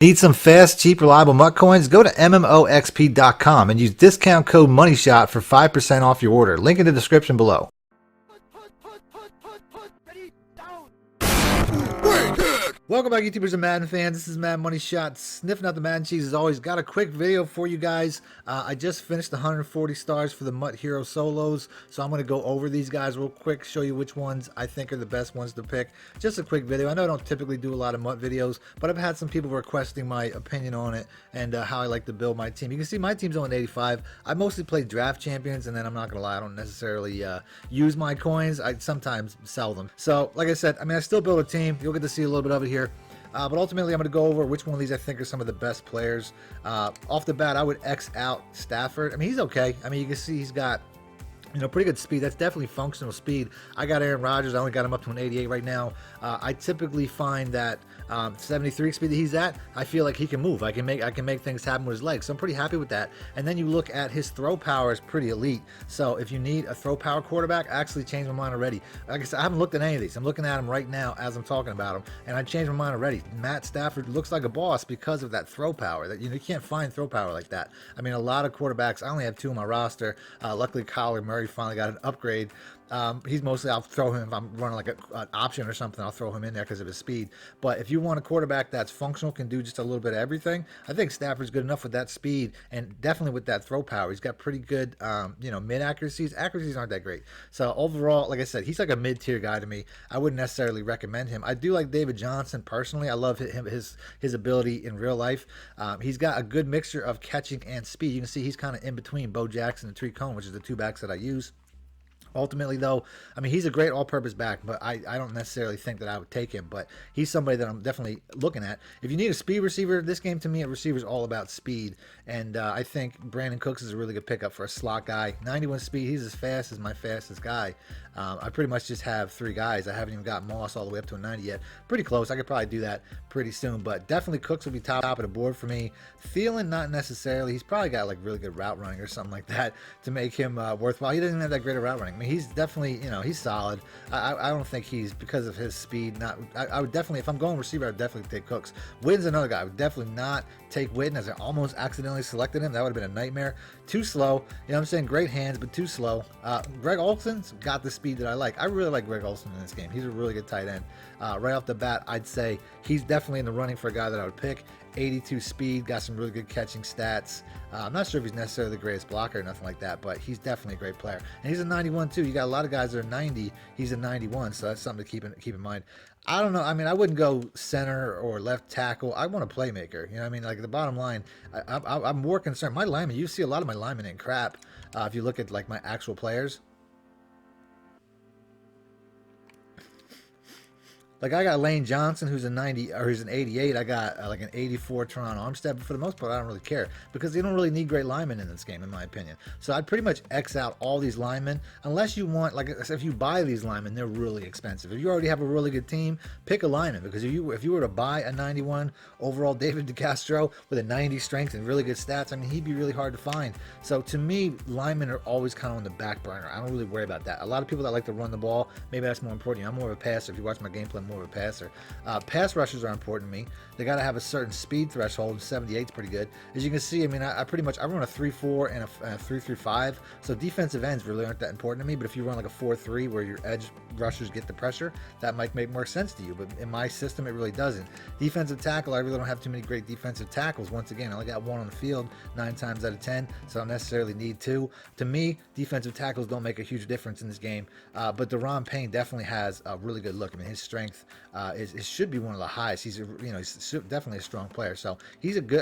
Need some fast, cheap, reliable MUT coins? Go to MMOXP.com and use discount code MONEYSHOT for 5% off your order. Link in the description below. Welcome back, YouTubers and Madden fans. This is Madden Money Shot, sniffing out the Madden cheese as always. Got a quick video for you guys. I just finished the 140 stars for the MUT Hero Solos, so I'm going to go over these guys real quick, show you which ones I think are the best ones to pick. Just a quick video. I know I don't typically do a lot of MUT videos, but I've had some people requesting my opinion on it and how I like to build my team. You can see my team's on 85. I mostly play draft champions, and then I'm not going to lie, I don't necessarily use my coins. I sometimes sell them. So, like I said, I still build a team. You'll get to see a little bit of it here. But ultimately, I'm going to go over which one of these I think are some of the best players. Off the bat, I would X out Stafford. He's okay. You can see he's got, pretty good speed. That's definitely functional speed. I got Aaron Rodgers. I only got him up to an 88 right now. I typically find that 73 speed that he's at, I feel like he can move. I can make things happen with his legs. So I'm pretty happy with that. And then you look at his throw power is pretty elite. So if you need a throw power quarterback, I actually changed my mind already. Like I said, I haven't looked at any of these. I'm looking at them right now as I'm talking about them, and I changed my mind already. Matt Stafford looks like a boss because of that throw power. That you can't find throw power like that. A lot of quarterbacks. I only have 2 on my roster. Luckily, Kyler Murray finally got an upgrade. He's mostly, I'll throw him if I'm running like an option or something. I'll throw him in there because of his speed. But if you want a quarterback that's functional, can do just a little bit of everything, I think Stafford's good enough with that speed and definitely with that throw power. He's got pretty good, mid accuracies. Accuracies aren't that great. So overall, like I said, he's like a mid-tier guy to me. I wouldn't necessarily recommend him. I do like David Johnson personally. I love his ability in real life. He's got a good mixture of catching and speed. You can see he's kind of in between Bo Jackson and Tree Cone, which is the 2 backs that I use. Ultimately, though, he's a great all-purpose back, but I don't necessarily think that I would take him. But he's somebody that I'm definitely looking at. If you need a speed receiver, this game to me, a receiver is all about speed. And I think Brandon Cooks is a really good pickup for a slot guy. 91 speed, he's as fast as my fastest guy. I pretty much just have 3 guys. I haven't even got Moss all the way up to a 90 yet. Pretty close. I could probably do that pretty soon. But definitely Cooks will be top of the board for me. Thielen, not necessarily. He's probably got like really good route running or something like that to make him worthwhile. He doesn't have that great of route running. He's definitely, he's solid. I don't think he's, because of his speed, not. I would definitely, if I'm going receiver, I would definitely take Cooks. Witten's another guy. I would definitely not take Witten, as I almost accidentally selected him. That would have been a nightmare. Too slow. I'm saying great hands, but too slow. Greg Olsen's got the speed that I like. I really like Greg Olsen in this game. He's a really good tight end. Right off the bat, I'd say he's definitely in the running for a guy that I would pick. 82 speed, got some really good catching stats. I'm not sure if he's necessarily the greatest blocker or nothing like that, but he's definitely a great player. And he's a 91 too. You got a lot of guys that are 90. He's a 91, so that's something to keep in mind. I don't know. I wouldn't go center or left tackle. I want a playmaker. Like the bottom line, I'm more concerned. My linemen, you see a lot of my linemen in crap. If you look at like my actual players. Like I got Lane Johnson, who's a 90 or who's an 88. I got like an 84 Toronto Armstead, but for the most part, I don't really care because you don't really need great linemen in this game, in my opinion. So I'd pretty much X out all these linemen unless you want, like, if you buy these linemen, they're really expensive. If you already have a really good team, pick a lineman, because if you were to buy a 91 overall David DeCastro with a 90 strength and really good stats, he'd be really hard to find. So to me, linemen are always kind of on the back burner. I don't really worry about that. A lot of people that like to run the ball, maybe that's more important. I'm more of a passer. If you watch my gameplay, more of a passer. Pass rushers are important to me. They got to have a certain speed threshold. 78 is pretty good. As you can see, I pretty much, I run a 3-4 and a 3-3-5. So defensive ends really aren't that important to me. But if you run like a 4-3 where your edge rushers get the pressure, that might make more sense to you. But in my system, it really doesn't. Defensive tackle, I really don't have too many great defensive tackles. Once again, I only got 1 on the field 9 times out of 10, so I don't necessarily need 2. To me, defensive tackles don't make a huge difference in this game. But Deron Payne definitely has a really good look. His strength should be one of the highest. He's definitely a strong player. So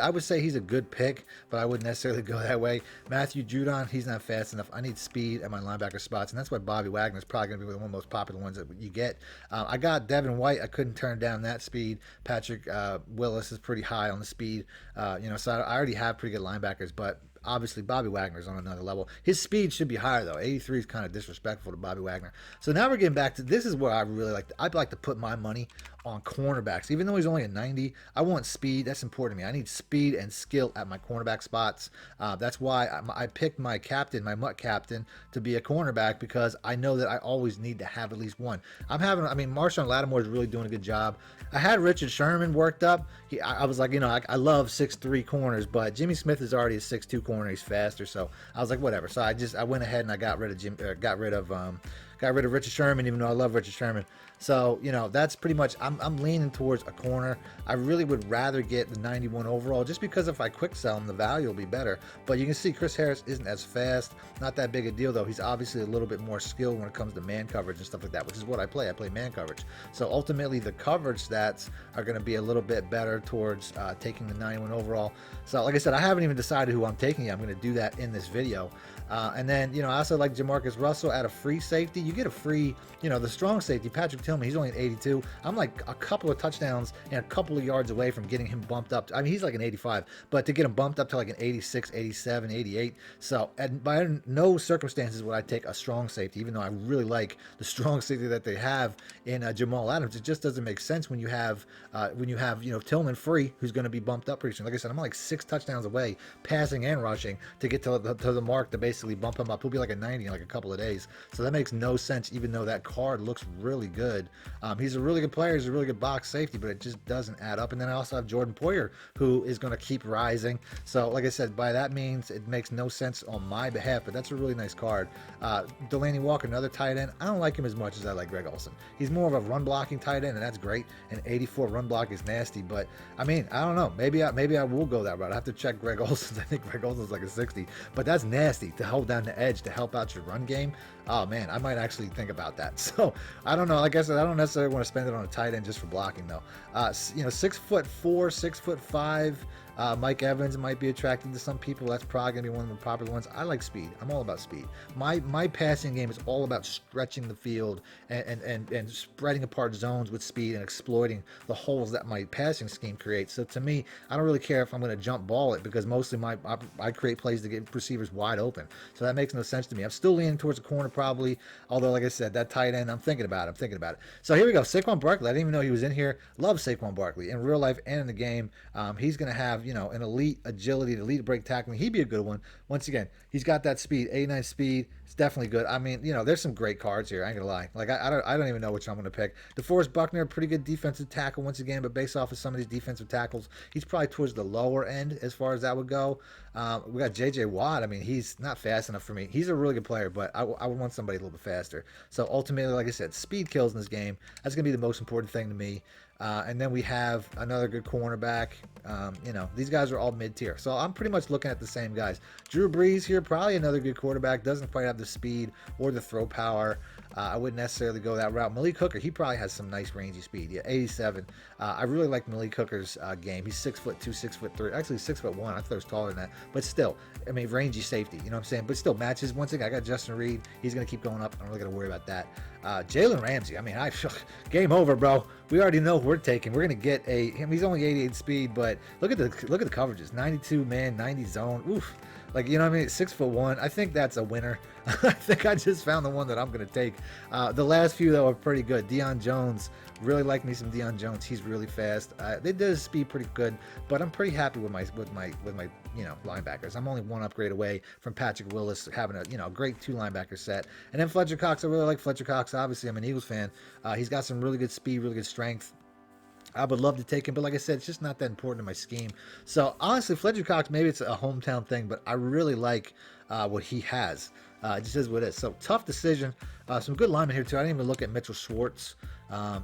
I would say he's a good pick, but I wouldn't necessarily go that way. Matthew Judon, he's not fast enough. I need speed at my linebacker spots, and that's why Bobby Wagner is probably going to be one of the most popular ones that you get. I got Devin White. I couldn't turn down that speed. Patrick Willis is pretty high on the speed. So I already have pretty good linebackers, but obviously Bobby Wagner's on another level. His speed should be higher though. 83 is kind of disrespectful to Bobby Wagner. So now we're getting back to, this is where I really like, I'd like to put my money on cornerbacks. Even though he's only a 90, I want speed. That's important to me. I need speed and skill at my cornerback spots. That's why I picked my captain, my MUT captain, to be a cornerback, because I know that I always need to have at least one. I mean, Marshawn Lattimore is really doing a good job. I had Richard Sherman worked up. I was like, you know, I love 6'3" corners, but Jimmy Smith is already a 6'2" corner. He's faster, so I was like, whatever. So I went ahead and I got rid of Richard Sherman, even though I love Richard Sherman. So, you know, that's pretty much, I'm leaning towards a corner. I really would rather get the 91 overall, just because if I quick sell him, the value will be better. But you can see Chris Harris isn't as fast. Not that big a deal, though. He's obviously a little bit more skilled when it comes to man coverage and stuff like that, which is what I play. I play man coverage. So ultimately, the coverage stats are going to be a little bit better towards taking the 91 overall. So like I said, I haven't even decided who I'm taking yet. I'm going to do that in this video. And then, you know, I also like Jamarcus Russell at a free safety. You get a free, you know, the strong safety, Patrick Tillman, he's only an 82. I'm like a couple of touchdowns and a couple of yards away from getting him bumped up. I mean, he's like an 85, but to get him bumped up to like an 86, 87, 88. So by no circumstances would I take a strong safety, even though I really like the strong safety that they have in Jamal Adams. It just doesn't make sense when you have, you know, Tillman free, who's going to be bumped up pretty soon. Like I said, I'm like 6 touchdowns away, passing and rushing, to get to the mark to basically bump him up. He'll be like a 90 in like a couple of days. So that makes no sense, even though that card looks really good. He's a really good player. He's a really good box safety, but it just doesn't add up. And then I also have Jordan Poyer, who is going to keep rising. So like I said, by that means, it makes no sense on my behalf, but that's a really nice card. Delanie Walker, another tight end. I don't like him as much as I like Greg Olsen. He's more of a run blocking tight end, and that's great. An 84 run block is nasty, but I mean, I don't know. Maybe I will go that route. I have to check Greg Olsen's. I think Greg Olsen's like a 60, but that's nasty to hold down the edge to help out your run game. Oh man, I might actually think about that. So I don't know. Like I said, I don't necessarily want to spend it on a tight end just for blocking though. You know, 6'4", 6'5". Mike Evans might be attractive to some people. That's probably gonna be one of the popular ones. I like speed. I'm all about speed. My passing game is all about stretching the field and spreading apart zones with speed and exploiting the holes that my passing scheme creates. So to me, I don't really care if I'm gonna jump ball it, because mostly I create plays to get receivers wide open. So that makes no sense to me. I'm still leaning towards a corner probably, although like I said, that tight end, I'm thinking about it. So here we go. Saquon Barkley. I didn't even know he was in here. Love Saquon Barkley in real life and in the game. He's gonna have, you know, an elite agility, an elite break tackling. He'd be a good one. Once again, he's got that speed, 89 speed. It's definitely good. I mean, you know, there's some great cards here. I ain't gonna lie. Like I don't even know which I'm gonna pick. DeForest Buckner, pretty good defensive tackle once again, but based off of some of these defensive tackles, he's probably towards the lower end as far as that would go. We got JJ Watt. I mean, he's not fast enough for me. He's a really good player, but I would want somebody a little bit faster. So ultimately, like I said, speed kills in this game. That's gonna be the most important thing to me. And then we have another good cornerback. You know, these guys are all mid-tier. So I'm pretty much looking at the same guys. Drew Brees here, probably another good quarterback. Doesn't quite have the speed or the throw power. I wouldn't necessarily go that route. Malik Hooker, he probably has some nice rangy speed. Yeah, 87. I really like Malik Hooker's game. He's 6'2", 6'3". Actually, 6'1". I thought he was taller than that. But still, I mean, rangy safety. You know what I'm saying? But still matches. Once again, I got Justin Reid. He's going to keep going up. I'm really going to worry about that. Jalen Ramsey. I mean, game over, bro. We already know who we're taking. We're going to get him. He's only 88 speed, but look at the coverages. 92 man, 90 zone. Oof. Like, you know what I mean? 6'1". I think that's a winner. I think I just found the one that I'm going to take. The last few, though, are pretty good. Deion Jones. Really like me some Deion Jones. He's really fast. They did his speed pretty good, but I'm pretty happy with my you know, linebackers. I'm only one upgrade away from Patrick Willis having a great 2 linebacker set. And then Fletcher Cox. I really like Fletcher Cox. Obviously, I'm an Eagles fan. He's got some really good speed, really good strength. I would love to take him, but like I said, it's just not that important in my scheme. So honestly, Fletcher Cox, maybe it's a hometown thing, but I really like what he has. It just is what it is. So tough decision. Some good linemen here too. I didn't even look at Mitchell Schwartz.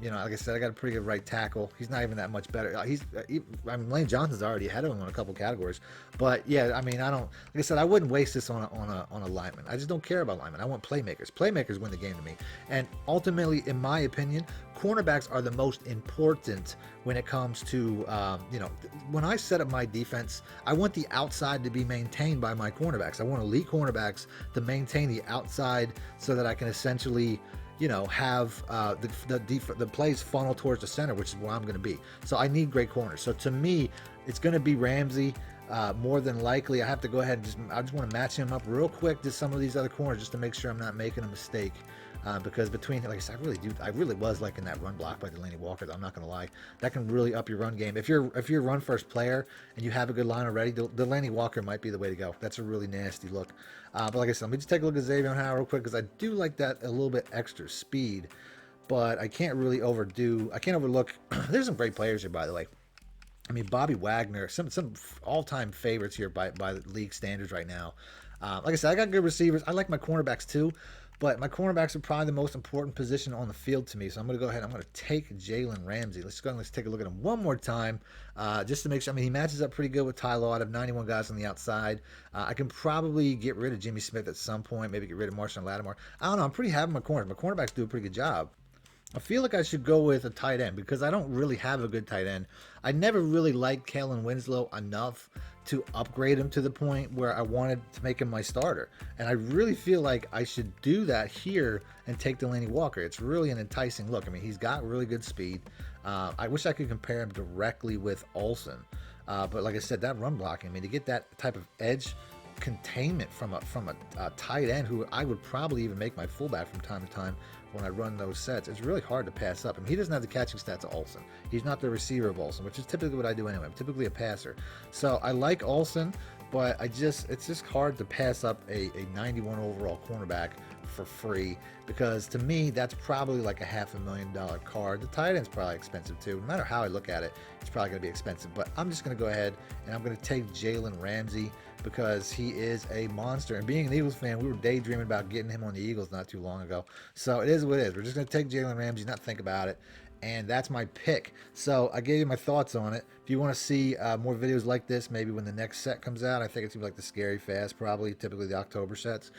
You know, like I said, I got a pretty good right tackle. He's not even that much better. I mean, Lane Johnson's already ahead of him on a couple categories. But yeah, I mean, like I said, I wouldn't waste this on a lineman. I just don't care about linemen. I want playmakers. Playmakers win the game to me. And ultimately, in my opinion, cornerbacks are the most important when it comes to, you know, when I set up my defense, I want the outside to be maintained by my cornerbacks. I want elite cornerbacks to maintain the outside so that I can essentially, have the plays funnel towards the center, which is where I'm going to be. So I need great corners. So to me, it's going to be Ramsey. More than likely, I have to go ahead and I just want to match him up real quick to some of these other corners just to make sure I'm not making a mistake. Because between, like I said, I really was liking that run block by Delanie Walker, though, I'm not going to lie. That can really up your run game. If you're a run first player and you have a good line already, Delanie Walker might be the way to go. That's a really nasty look. But like I said, let me just take a look at Xavier Howard real quick, because I do like that a little bit extra speed, but I can't really I can't overlook. There's some great players here, by the way. I mean, Bobby Wagner, some all-time favorites here by the league standards right now. Like I said, I got good receivers. I like my cornerbacks too, but my cornerbacks are probably the most important position on the field to me. So I'm going to go ahead. I'm going to take Jalen Ramsey. Let's go and let's take a look at him one more time, just to make sure. I mean, he matches up pretty good with Ty Law. I have 91 guys on the outside. I can probably get rid of Jimmy Smith at some point. Maybe get rid of Marshawn Lattimore. I don't know. I'm pretty happy with my corners. My cornerbacks do a pretty good job. I feel like I should go with a tight end because I don't really have a good tight end. I never really liked Kellen Winslow enough to upgrade him to the point where I wanted to make him my starter. And I really feel like I should do that here and take Delanie Walker. It's really an enticing look. I mean, he's got really good speed. I wish I could compare him directly with Olsen. But like I said, that run blocking, I mean, to get that type of edge containment from a tight end who I would probably even make my fullback from time to time when I run those sets, it's really hard to pass up. I mean, he doesn't have the catching stats of Olsen. He's not the receiver of Olsen, which is typically what I do anyway. I'm typically a passer. So I like Olsen, but it's just hard to pass up a 91 overall cornerback for free, because to me that's probably like a $500,000 card. The tight end's probably expensive too. No matter how I look at it, it's probably going to be expensive, but I'm just going to go ahead and I'm going to take Jalen Ramsey because he is a monster. And being an Eagles fan, we were daydreaming about getting him on the Eagles not too long ago. So it is what it is. We're just going to take Jalen Ramsey, not think about it. And that's my pick. So I gave you my thoughts on it. If you want to see more videos like this, maybe when the next set comes out, I think it's going to be like the Scary Fast, probably, typically the October sets.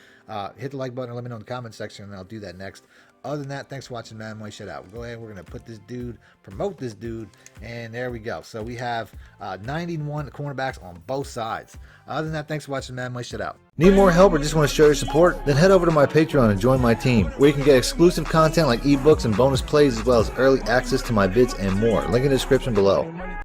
Hit the like button or let me know in the comment section, and I'll do that next. Other than that, thanks for watching Madden Money Shut Out. We'll go ahead, we're going to put this dude, promote this dude, and there we go. So we have 91 cornerbacks on both sides. Other than that, thanks for watching Madden Money Shut Out. Need more help or just want to show your support? Then head over to my Patreon and join my team, where you can get exclusive content like ebooks and bonus plays, as well as early access to my vids and more. Link in the description below.